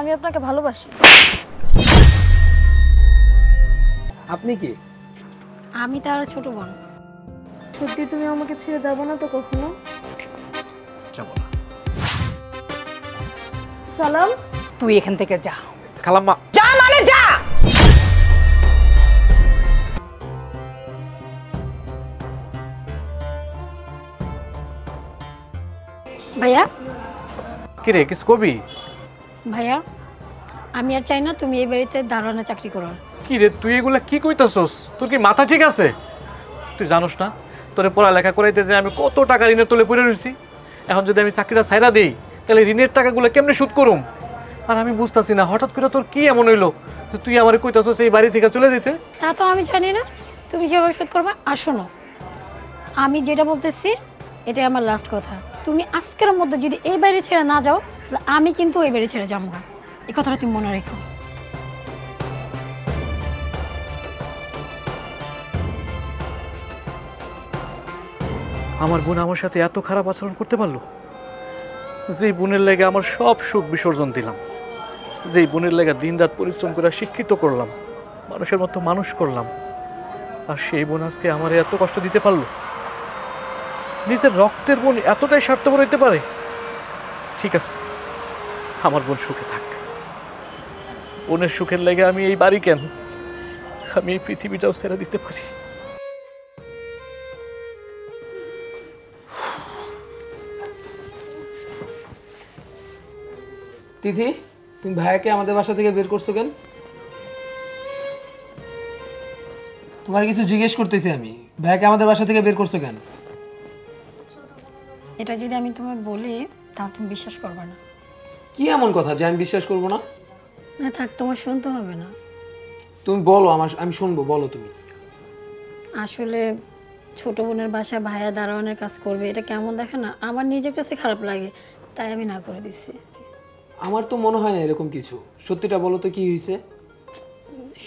আমি আপনাকে ভালোবাসি। আপনি কি? আমি তার ছোট বোন। সত্যি তুমি আমাকে ছেড়ে যাবে না তো কখনো? যাব না। সালাম, তুই এখান থেকে যা। খালাম্মা, যা মানে যা। ভাইয়া, কি রে কিছু কবি? ভাইয়া আমি আর চাই না তুমি এই বাড়িতে দারোয়ানের চাকরি করো। কি রে তুই এগুলা কি কইতাছস? তোর কি মাথা ঠিক আছে? তুই জানোস না তোরে পড়ালেখা করাইতে যে আমি কত টাকা ঋণের তলে পড়ে রইছি? এখন যদি আমি চাকরিটা ছাইরা দেই তাহলে ঋণের টাকাগুলো কেমনে শোধ করুম? আর আমি বুঝতাছি না হঠাৎ করে তোর কি এমন হইলো যে তুই আমারে কইতাছস এই বাড়ি থেকে চলে যেতে? তা তো আমি জানি না তুমি কিভাবে শোধ করবে। আর শোনো, আমি যেটা বলতেছি এটাই আমার লাস্ট কথা। তুমি আজকের মধ্যে যদি এই বাড়ি ছেড়ে না যাও তাহলে আমি কিন্তু এই বাড়ি ছেড়ে যাবো না। এই কথাটা তুমি মনে রেখো। আমার বোন আমার সাথে এত খারাপ আচরণ করতে পারলো? যেই বোনের লেগে আমার সব সুখ বিসর্জন দিলাম, যেই বোনের লেগে দিনরাত পরিশ্রম করে শিক্ষিত করলাম, মানুষের মতো মানুষ করলাম, আর সেই বোন আজকে আমার এত কষ্ট দিতে পারলো? নিজের রক্তের বোন এতটাই স্বার্থপর হইতে পারে? ঠিক আছে, আমার বোন সুখে থাক। বোনের সুখের লেগে আমি এই বাড়ি কেন, আমি এই পৃথিবীটাও ছেড়ে দিতে পারি। তিথি, তুমি ভাইয়াকে আমাদের বাসা থেকে বের করছো কেন? তোমার কিছু জিজ্ঞেস করতেছি আমি, ভাইয়াকে আমাদের বাসা থেকে বের করছো কেন? এটা যদি আমি তোমাকে বলি তাহলে তুমি বিশ্বাস করবে না। কি এমন কথা যে আমি বিশ্বাস করবো না? না থাক, তোমার শুনতে হবে না। তুমি বলো, আমি শুনবো, বলো তুমি। আসলে ছোট বোনের বাসায় ভাইয়া দারোয়ানের কাজ করবে, এটা কেমন দেখে না, আমার নিজের কাছে খারাপ লাগে, তাই আমি না করে দিচ্ছি। আমার তো মনে হয় না এরকম কিছু। সত্যিটা বলো তো, কি হয়েছে?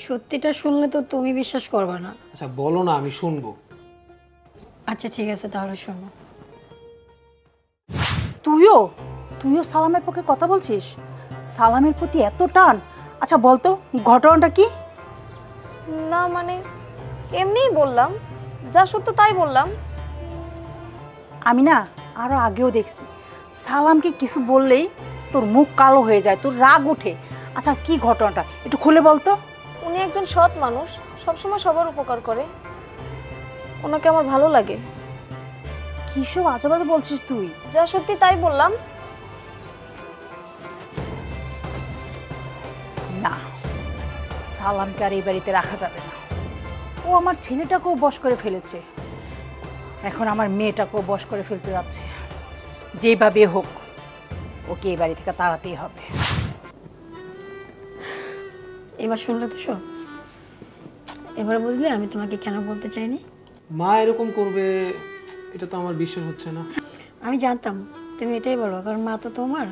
সত্যিটা শুনলে তো তুমি বিশ্বাস করবে না। আচ্ছা বলো না, আমি শুনবো। আচ্ছা ঠিক আছে, তাহলে শোনো। তুইও তুইও সালামের পক্ষে কথা বলছিস? সালামের প্রতি এত টান? আচ্ছা বলতো ঘটনাটা কি? না মানে এমনিই বললাম, যা সত্য তাই বললাম। আমি না আরো আগেও দেখছি সালামকে কিছু বললেই তোর মুখ কালো হয়ে যায়, তোর রাগ ওঠে। আচ্ছা কি ঘটনাটা একটু খুলে বলতো। উনি একজন সৎ মানুষ, সবসময় সবার উপকার করে, ওনাকে আমার ভালো লাগে। কিসব আজেবাজে বলছিস তুই? যা সত্যি তাই বললাম। না, সালামকে আর এই বাড়িতে রাখা যাবে না। ও আমার ছেলেটাকেও বশ করে ফেলেছে, এখন আমার মেয়েটাকেও বশ করে ফেলতে যাচ্ছে। যেভাবে হোক ওকে এই বাড়ি থেকে তাড়াতেই হবে। এবার শুনলে তো শো, এবার বুঝলে আমি তোমাকে কেন বলতে চাইনি। মা এরকম করবে এটা তো আমার বিশ্বাস হচ্ছে না। আমি জানতাম তুমি এটাই বলবো, কারণ মা তো তোমার।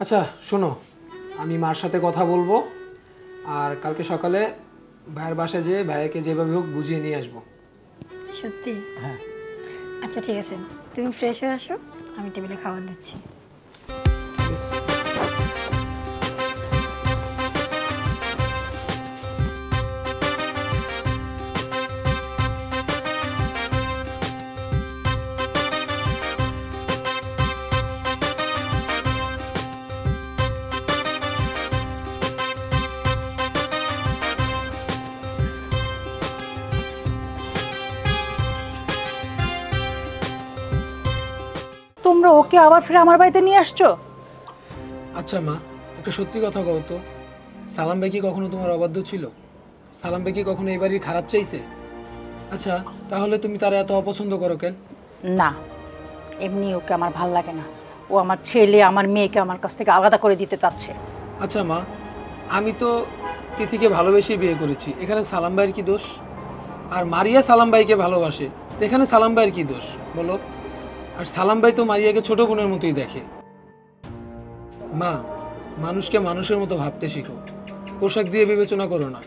আচ্ছা শোনো, আমি মার সাথে কথা বলবো, আর কালকে সকালে ভাইয়ের বাসায় যেয়ে ভাইয়াকে যেভাবে হোক বুঝিয়ে নিয়ে আসবো। সত্যি? হ্যাঁ। আচ্ছা ঠিক আছে, তুমি ফ্রেশ হয়ে আসো, আমি টেবিলে খাবার দিচ্ছি। তোমরা ওকে আবার ফিরে আমার বাড়িতে নিয়ে আসছো? আচ্ছা মা, একটা সত্যি কথা কও তো, সালাম ভাই কি কখনো তোমার অবাধ্য ছিল? সালাম ভাই কি কখনো এই বাড়ির খারাপ চাইছে? আচ্ছা তাহলে তুমি তারা এত অপছন্দ করো কেন? না, এমনি ওকে আমার ভাল লাগে না। ও আমার ছেলে, আমার মেয়েকে আমার কাছ থেকে আলাদা করে দিতে চাচ্ছে। আচ্ছা মা, আমি তো তিথিকে ভালোবেসেই বিয়ে করেছি, এখানে সালাম ভাইয়ের কি দোষ? আর মারিয়া সালাম ভাইকে ভালোবাসে, এখানে সালাম ভাইয়ের কি দোষ বলো? আর সালাম ভাই তো মারিয়াকে ছোট বোনের মতোই দেখে। মা, মানুষকে মানুষের মতো ভাবতে শিখো, পোশাক দিয়ে বিবেচনা করো না,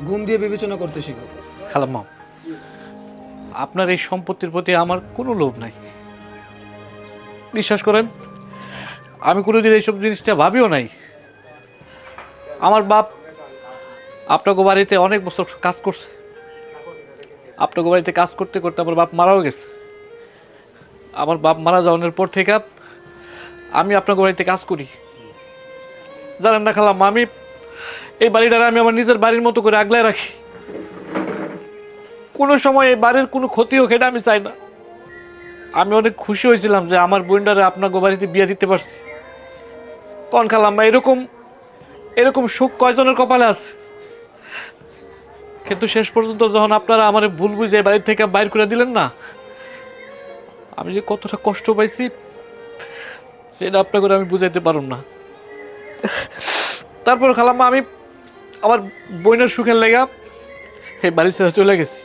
গুণ দিয়ে বিবেচনা করতে শিখো। খালাম্মা, আপনার এই সম্পত্তির প্রতি আমার কোনো লোভ নাই, বিশ্বাস করেন। আমি কোনোদিন এইসব জিনিসটা ভাবিও নাই। আমার বাপ আপনাকে বাড়িতে অনেক বছর কাজ করছে। আপনাকে বাড়িতে কাজ করতে করতে আমার বাপ মারাও গেছে। আমার বাপ মারা যাওয়ার পর থেকে আমি আপনাকে বাড়িতে কাজ করি। জানেন না খালাম্মা, আমি এই বাড়িটারে আমি আমার নিজের বাড়ির মতো করে আগলায় রাখি। কোনো সময় এই বাড়ির কোনো ক্ষতি হোক এটা আমি চাই না। আমি অনেক খুশি হয়েছিলাম যে আমার বোনটারে আপনাকে বাড়িতে বিয়ে দিতে পারছি। কোন খালাম্মা, এরকম এরকম সুখ কয়জনের কপালে আছে? কিন্তু শেষ পর্যন্ত যখন আপনারা আমার ভুল বুঝে বাড়ি থেকে বাইর করে দিলেন না, আমি যে কতটা কষ্ট পাইছি সেটা আপনাকে আমি বুঝাইতে পারুম না। তারপর খালাম্মা, আমি আমার বোনের সুখের লেগা এই বাড়ি ছেড়ে চলে গেছি।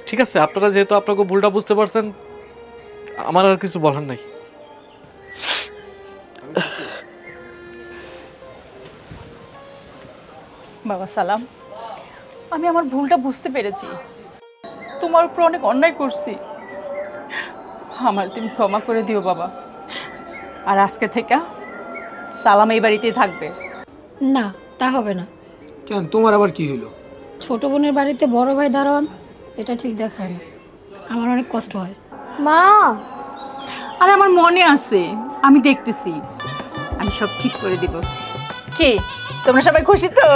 ঠিক আছে, আপনারা যেহেতু আপনাকে ভুলটা বুঝতে পারছেন, আমার আর কিছু বলার নাই। বাবা সালাম, আমি আমার ভুলটা বুঝতে পেরেছি। তোমার উপর অনেক অন্যায় করছি, আমার তুমি ক্ষমা করে দিও বাবা। আর আজকে থেকে সালাম এই বাড়িতেই থাকবে। না, তা হবে না। কেন, তোমার আবার কি হলো? ছোট বোনের বাড়িতে বড় ভাই দারোয়ান, এটা ঠিক দেখায় না। আমার অনেক কষ্ট হয়। মা, আর আমার মনে আছে, আমি দেখতেছি, আমি সব ঠিক করে দিব। কি তোমরা সবাই খুশি তো?